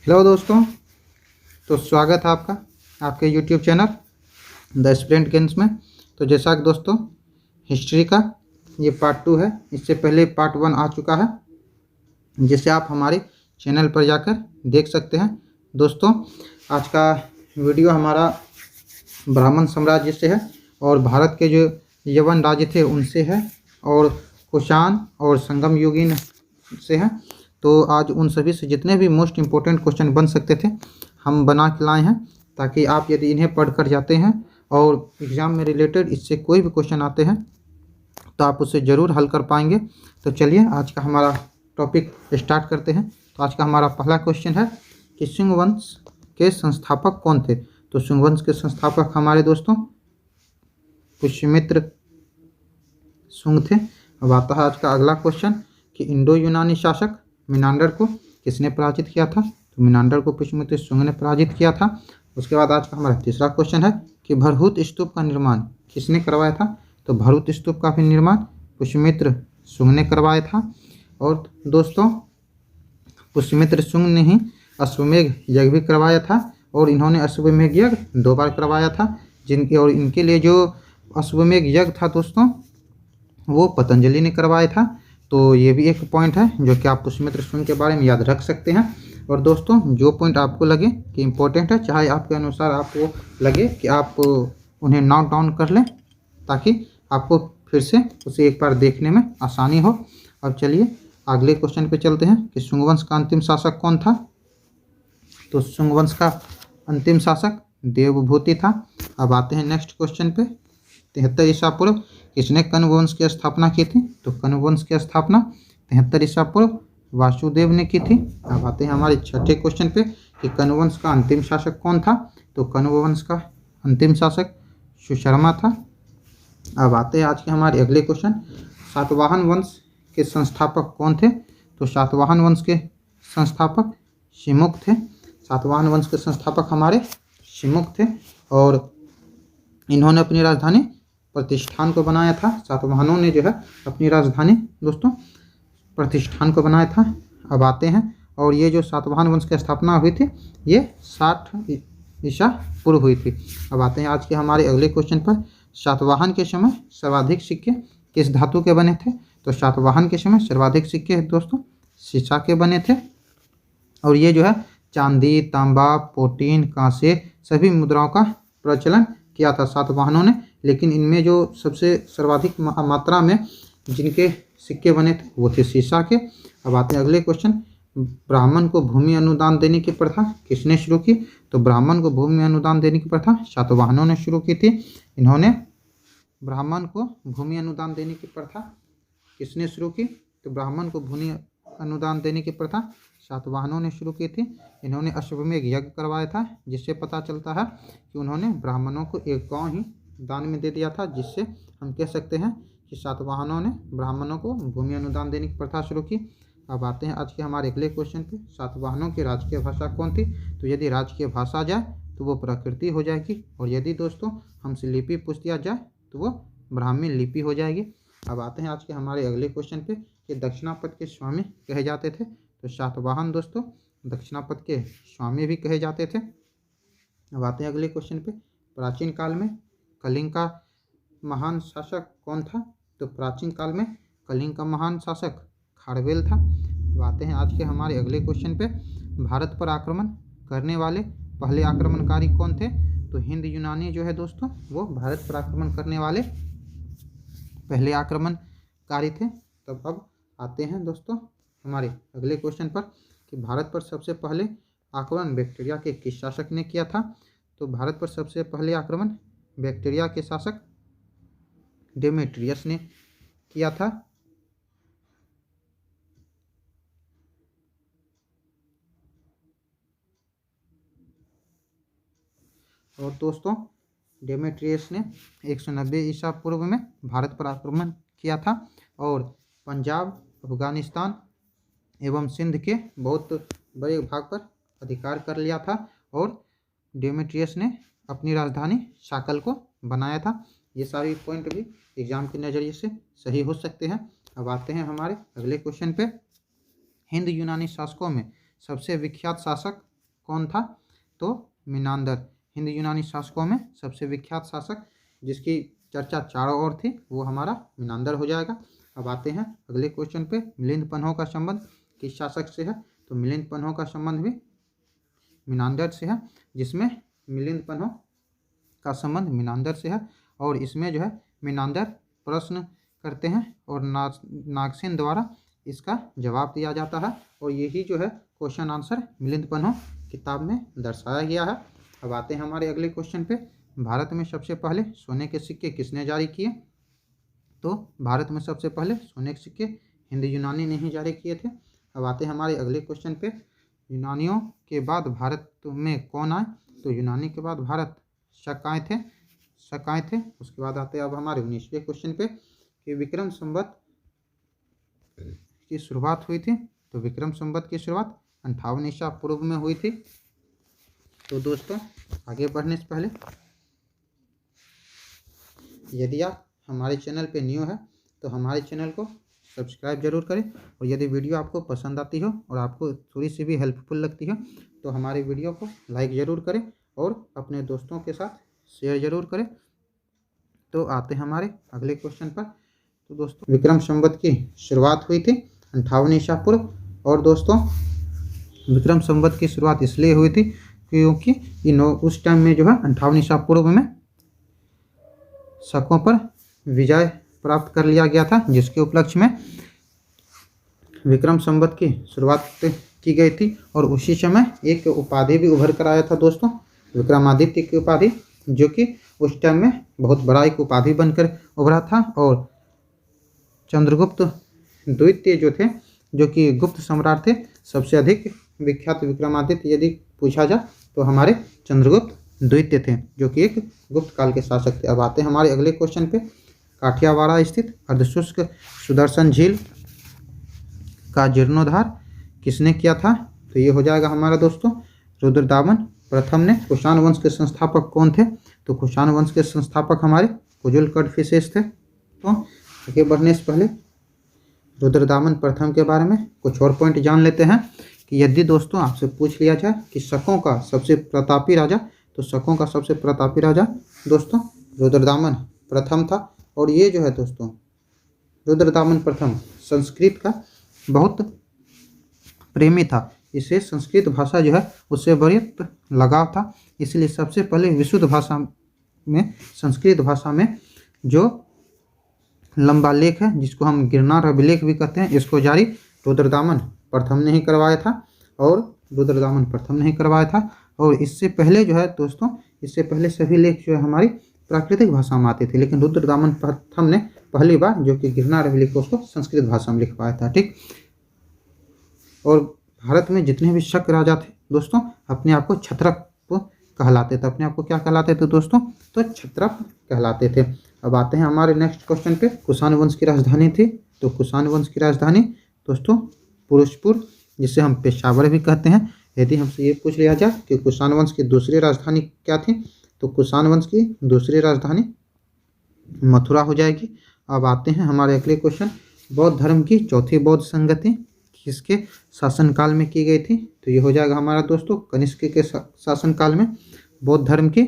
Hello दोस्तों। तो स्वागत है आपका आपके YouTube channel the student games में। तो जैसा कि दोस्तों हिस्ट्री का ये पार्ट 2 है। इससे पहले पार्ट 1 आ चुका है, जिसे आप हमारे चैनल पर जाकर देख सकते हैं। दोस्तों आज का वीडियो हमारा ब्राह्मण साम्राज्य से है और भारत के जो यवन राज्य थे उनसे है, और कुषाण और संगम युगीन से है। तो आज उन सभी से जितने भी मोस्ट इम्पोर्टेंट क्वेश्चन बन सकते थे हम बना के लाए हैं, ताकि आप यदि इन्हें पढ़ कर जाते हैं और एग्ज़ाम में रिलेटेड इससे कोई भी क्वेश्चन आते हैं तो आप उसे ज़रूर हल कर पाएंगे। तो चलिए आज का हमारा टॉपिक स्टार्ट करते हैं। तो आज का हमारा पहला क्वेश्चन है कि शुंग वंश के संस्थापक कौन थे। तो शुंग वंश के संस्थापक हमारे दोस्तों पुष्यमित्र शुंग थे। अब आता है आज का अगला क्वेश्चन कि इंडो यूनानी शासक मिनांडर को किसने पराजित किया था। तो मिनांडर को पुष्यमित्र शुंग ने पराजित किया था। उसके बाद आज का हमारा तीसरा क्वेश्चन है कि भरहुत स्तूप का निर्माण किसने करवाया था। तो भरहुत स्तूप का भी निर्माण पुष्यमित्र शुंग ने करवाया था। और दोस्तों पुष्यमित्र शुंग ने ही अश्वमेघ यज्ञ भी करवाया था, और इन्होंने अश्वमेघ यज्ञ 2 बार करवाया था। इनके लिए जो अश्वमेघ यज्ञ था दोस्तों वो पतंजलि ने करवाया था। तो ये भी एक पॉइंट है जो कि आप पुष्यमित्र शुंग के बारे में याद रख सकते हैं। और दोस्तों जो पॉइंट आपको लगे कि इम्पोर्टेंट है, चाहे आपके अनुसार आपको लगे कि आप उन्हें नोट डाउन कर लें, ताकि आपको फिर से उसे एक बार देखने में आसानी हो। अब चलिए अगले क्वेश्चन पे चलते हैं कि शुंग वंश का अंतिम शासक कौन था। तो शुंग वंश का अंतिम शासक देवभूति था। अब आते हैं नेक्स्ट क्वेश्चन पे। 73 ईसा पूर्व किसने कण्व वंश की स्थापना की थी। तो कण्व वंश की स्थापना 73 ईसा पूर्व वासुदेव ने की थी। अब आते हैं हमारे छठे क्वेश्चन पे कि कण्व वंश का अंतिम शासक कौन था। तो कण्व वंश का अंतिम शासक सुशर्मा था। अब आते हैं आज के हमारे अगले क्वेश्चन, सातवाहन वंश के संस्थापक कौन थे। तो सातवाहन वंश के संस्थापक शिमुख थे। सातवाहन वंश के संस्थापक हमारे शिमुख थे, और इन्होंने अपनी राजधानी प्रतिष्ठान को बनाया था। सातवाहनों ने जो है अपनी राजधानी दोस्तों प्रतिष्ठान को बनाया था। अब आते हैं, और ये जो सातवाहन वंश की स्थापना हुई थी ये 60 ईसा पूर्व हुई थी। अब आते हैं आज के हमारे अगले क्वेश्चन पर, सातवाहन के समय सर्वाधिक सिक्के किस धातु के बने थे। तो सातवाहन के समय सर्वाधिक सिक्के दोस्तों सीसा के बने थे, और ये जो है चांदी, तांबा, पोटीन, कांसे सभी मुद्राओं का प्रचलन किया था सातवाहनों ने। लेकिन इनमें जो सबसे सर्वाधिक मात्रा में जिनके सिक्के बने थे वो थे सीसा के। अब आते हैं अगले क्वेश्चन, ब्राह्मण को भूमि अनुदान देने की प्रथा किसने शुरू की। तो ब्राह्मण को भूमि अनुदान देने की प्रथा सातवाहनों ने शुरू की थी। इन्होंने ब्राह्मण को भूमि अनुदान देने की प्रथा किसने शुरू की। तो ब्राह्मण को भूमि अनुदान देने की प्रथा सातवाहनों ने शुरू की थी। इन्होंने अश्वमेघ यज्ञ करवाया था, जिससे पता चलता है कि उन्होंने ब्राह्मणों को एक गांव ही दान में दे दिया था, जिससे हम कह सकते हैं कि सातवाहनों ने ब्राह्मणों को भूमि अनुदान देने की प्रथा शुरू की। अब आते हैं आज के हमारे अगले क्वेश्चन पे, सातवाहनों की राजकीय भाषा कौन थी। तो यदि राजकीय भाषा जाए तो वो प्राकृति हो जाएगी, और यदि दोस्तों हमसे लिपि पूछ दिया जाए तो वो ब्राह्मी लिपि हो जाएगी। अब आते हैं आज के हमारे अगले क्वेश्चन पे कि दक्षिणापथ के स्वामी कहे जाते थे। तो सातवाहन दोस्तों दक्षिणापथ के स्वामी भी कहे जाते थे। अब आते हैं अगले क्वेश्चन पे, प्राचीन काल में कलिंग का महान शासक कौन था। तो प्राचीन काल में कलिंग का महान शासक खारवेल था। अब आते हैं आज के हमारे अगले क्वेश्चन पे, भारत पर आक्रमण करने वाले पहले आक्रमणकारी कौन थे। तो हिंद यूनानी जो है दोस्तों वो भारत पर आक्रमण करने वाले पहले आक्रमणकारी थे। तब अब आते हैं दोस्तों हमारे अगले क्वेश्चन पर कि भारत पर सबसे पहले आक्रमण बैक्टीरिया के किस शासक ने किया था। तो भारत पर सबसे पहले आक्रमण बैक्टीरिया के शासक डेमेट्रियस ने किया था। और दोस्तों डेमेट्रियस ने 190 ईसा पूर्व में भारत पर आक्रमण किया था, और पंजाब, अफगानिस्तान एवं सिंध के बहुत बड़े भाग पर अधिकार कर लिया था, और डेमेट्रियस ने अपनी राजधानी शाकल को बनाया था। ये सारे पॉइंट भी एग्जाम के नज़रिए से सही हो सकते हैं। अब आते हैं हमारे अगले क्वेश्चन पे, हिंद यूनानी शासकों में सबसे विख्यात शासक कौन था? तो मिनांदर। हिंद यूनानी शासकों में सबसे विख्यात शासक जिसकी चर्चा चारों ओर थी वो हमारा मिनांदर हो जाएगा। अब आते हैं अगले क्वेश्चन पे। मिलिंद पन्हो का संबंध किस शासक से है? तो मिलिंद पन्हो का संबंध भी मिनांदर से है, जिसमें मिलिंद पन्हो का संबंध मिनांदर से है। और इसमें जो है मिनांदर प्रश्न करते हैं और नागसेन द्वारा इसका जवाब दिया जाता है, और यही जो है क्वेश्चन आंसर मिलिंद पन्हो किताब में दर्शाया गया है। अब आते हैं हमारे अगले क्वेश्चन पे। भारत में सबसे पहले सोने के सिक्के किसने जारी किए? तो भारत में सबसे पहले सोने के सिक्के हिंद यूनानी ने ही जारी किए थे। अब आते हैं हमारे अगले क्वेश्चन पे। यूनानियों के बाद भारत में कौन आए? तो यूनानी के बाद भारत शक आए थे। उसके बाद आते हैं अब हमारे 19वें क्वेश्चन पे कि विक्रम संवत की शुरुआत हुई थी। तो विक्रम संवत की शुरुआत 58 ईसा पूर्व में हुई थी। तो दोस्तों आगे बढ़ने से पहले यदि आप हमारे चैनल पे न्यू है तो हमारे चैनल को सब्सक्राइब जरूर करें, और यदि वीडियो आपको पसंद आती हो और आपको थोड़ी सी भी हेल्पफुल लगती है तो हमारे वीडियो को लाइक ज़रूर करें और अपने दोस्तों के साथ शेयर ज़रूर करें। तो आते हैं हमारे अगले क्वेश्चन पर। तो दोस्तों विक्रम संवत की शुरुआत हुई थी 58 ईसा पूर्व, और दोस्तों विक्रम संवत की शुरुआत इसलिए हुई थी क्योंकि उस टाइम में जो है 58 ईसा पूर्व में शकों पर विजय प्राप्त कर लिया गया था, जिसके उपलक्ष्य में विक्रम संवत की शुरुआत की गई थी। और उसी समय एक उपाधि भी उभर कर आया था दोस्तों, विक्रमादित्य की उपाधि, जो कि उस टाइम में बहुत बड़ा एक उपाधि बनकर उभरा था। और चंद्रगुप्त द्वितीय जो थे, जो कि गुप्त सम्राट थे, सबसे अधिक विख्यात विक्रमादित्य यदि पूछा जाए तो हमारे चंद्रगुप्त द्वितीय थे, जो कि एक गुप्त काल के शासक थे। अब आते हैं हमारे अगले क्वेश्चन पे। काठियावाड़ स्थित अर्धशुष्क सुदर्शन झील का जीर्णोद्धार किसने किया था? तो ये हो जाएगा हमारा दोस्तों रुद्रदामन प्रथम ने। कुषाण वंश के संस्थापक कौन थे? तो कुषाण वंश के संस्थापक हमारे कुजुल कड़फिसेस थे। तो आगे बढ़ने से पहले रुद्रदामन प्रथम के बारे में कुछ और पॉइंट जान लेते हैं कि यदि दोस्तों आपसे पूछ लिया जाए कि शकों का सबसे प्रतापी राजा, तो शकों का सबसे प्रतापी राजा दोस्तों रुद्रदामन प्रथम था। और ये जो है दोस्तों रुद्रदामन प्रथम संस्कृत का बहुत प्रेमी था, इसे संस्कृत भाषा जो है उससे बहुत लगाव था, इसलिए सबसे पहले विशुद्ध भाषा में, संस्कृत भाषा में जो लंबा लेख है जिसको हम गिरनार अभिलेख भी कहते हैं, इसको जारी रुद्रदामन प्रथम ने ही करवाया था। और इससे पहले जो है दोस्तों, इससे पहले सभी लेख जो है हमारी प्राकृतिक भाषा में आते थे, लेकिन रुद्रदामन प्रथम ने पहली बार जो कि गिरनार अभिलेख उसको संस्कृत भाषा में लिखवाया था। ठीक। और भारत में जितने भी शक राजा थे दोस्तों अपने आप को क्षत्रप कहलाते थे। अपने आप को क्या कहलाते थे दोस्तों? तो क्षत्रप कहलाते थे। अब आते हैं हमारे नेक्स्ट क्वेश्चन पे। कुषाण वंश की राजधानी थी। तो कुषाण वंश की राजधानी दोस्तों पुरुषपुर, जिसे हम पेशावर भी कहते हैं। यदि हमसे ये पूछ लिया जाए कि कुषाण वंश की दूसरी राजधानी क्या थी, तो कुषाण वंश की दूसरी राजधानी मथुरा हो जाएगी। अब आते हैं हमारे अगले क्वेश्चन। बौद्ध धर्म की चौथी बौद्ध संगति किसके शासनकाल में की गई थी? तो ये हो जाएगा हमारा दोस्तों कनिष्क के शासनकाल में। बौद्ध धर्म की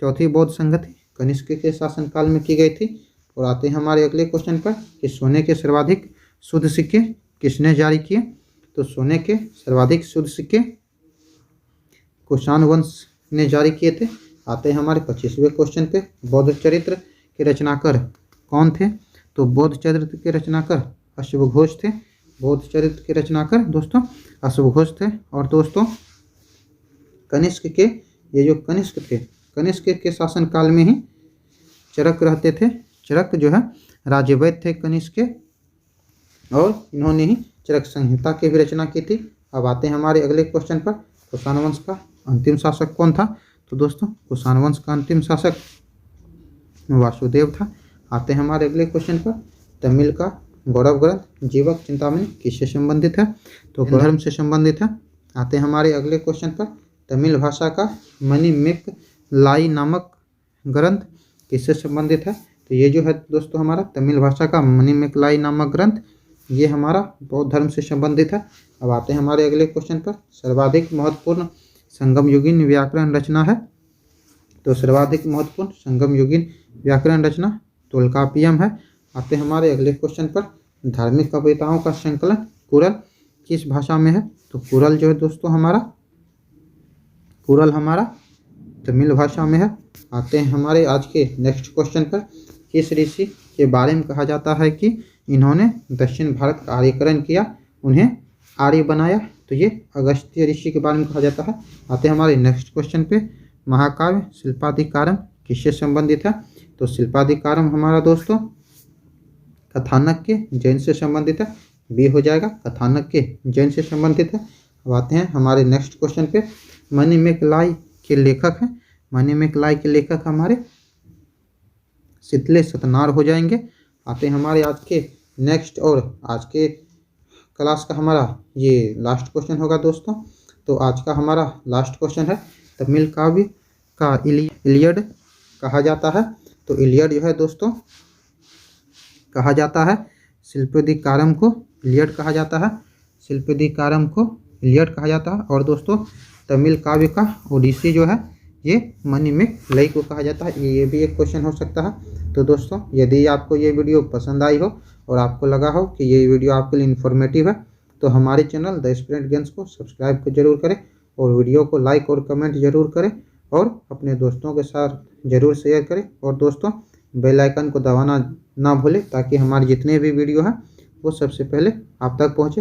चौथी बौद्ध संगति कनिष्क के शासनकाल में की गई थी। और आते हैं हमारे अगले क्वेश्चन पर कि सोने के सर्वाधिक शुद्ध सिक्के किसने जारी किए? तो सोने के सर्वाधिक शुद्ध सिक्के कुषाण वंश ने जारी किए थे। आते हैं हमारे 25वें क्वेश्चन पे। बौद्ध चरित्र के रचनाकार कौन थे? तो बौद्ध चरित्र के रचनाकार अश्वघोष थे। बौद्ध चरित्र के रचनाकार दोस्तों अश्वघोष थे। और दोस्तों कनिष्क के, ये जो कनिष्क थे, कनिष्क के शासनकाल में ही चरक रहते थे। चरक जो है राज्यवैद्य थे कनिष्क के, और इन्होंने ही चरक संहिता की भी रचना की थी। अब आते हैं हमारे अगले क्वेश्चन पर। कुषाण वंश का अंतिम शासक कौन था? तो दोस्तों कुषाण वंश का अंतिम शासक वासुदेव था। आते हैं हमारे अगले क्वेश्चन पर। तमिल का गौरव ग्रंथ जीवक चिंतामणि किससे संबंधित है? तो धर्म से संबंधित है। आते हैं हमारे अगले क्वेश्चन पर। तमिल भाषा का मणिमेक लाई नामक ग्रंथ किससे संबंधित है? तो ये जो है दोस्तों हमारा तमिल भाषा का मणिमेक लाई नामक ग्रंथ, ये हमारा बौद्ध धर्म से संबंधित है। अब आते हैं हमारे अगले क्वेश्चन पर। सर्वाधिक महत्वपूर्ण संगम युगीन व्याकरण रचना है? तो सर्वाधिक महत्वपूर्ण संगम युगीन व्याकरण रचना तोल्कापियम है। आते हैं हमारे अगले क्वेश्चन पर। धार्मिक कविताओं का संकलन कुरल किस भाषा में है? तो कुरल जो है दोस्तों हमारा तमिल भाषा में है। आते हैं हमारे आज के नेक्स्ट क्वेश्चन पर। किस ऋषि के बारे में कहा जाता है कि इन्होंने दक्षिण भारत का आर्यकरण किया, उन्हें आर्य बनाया? तो ये अगस्त्य ऋषि के बारे में कहा जाता है। आते हैं हमारे नेक्स्ट क्वेश्चन पे। महाकाव्य शिल्पाधिकारम किससे संबंधित है? तो शिल्पाधिकारम हमारा दोस्तों कथानक के जैन से संबंधित है। बी हो जाएगा, कथानक के जैन से संबंधित है। अब आते हैं हमारे नेक्स्ट क्वेश्चन पे। मणिमेखलाई के लेखक हैं, मणिमेखलाई के लेखक हमारे शीतले सतनार हो जाएंगे। आते हैं हमारे आज के नेक्स्ट और आज के क्लास का हमारा ये लास्ट क्वेश्चन होगा दोस्तों। तो आज का हमारा लास्ट क्वेश्चन है, तमिल काव्य का इलियड कहा जाता है। तो इलियड जो है दोस्तों कहा जाता है शिल्पाधिकारम को इलियड कहा जाता है, शिल्पाधिकारम को इलियड कहा जाता है। और दोस्तों तमिल काव्य का ओडिसी जो है ये मणिमेखलाई को कहा जाता है। ये भी एक क्वेश्चन हो सकता है। तो दोस्तों यदि आपको ये वीडियो पसंद आई हो और आपको लगा हो कि ये वीडियो आपके लिए इन्फॉर्मेटिव है तो हमारे चैनल द एस्पिरेंट गेम्स को सब्सक्राइब जरूर करें और वीडियो को लाइक और कमेंट जरूर करें और अपने दोस्तों के साथ ज़रूर शेयर करें। और दोस्तों बेल आइकन को दबाना ना भूलें ताकि हमारे जितने भी वीडियो हैं वो सबसे पहले आप तक पहुँचे।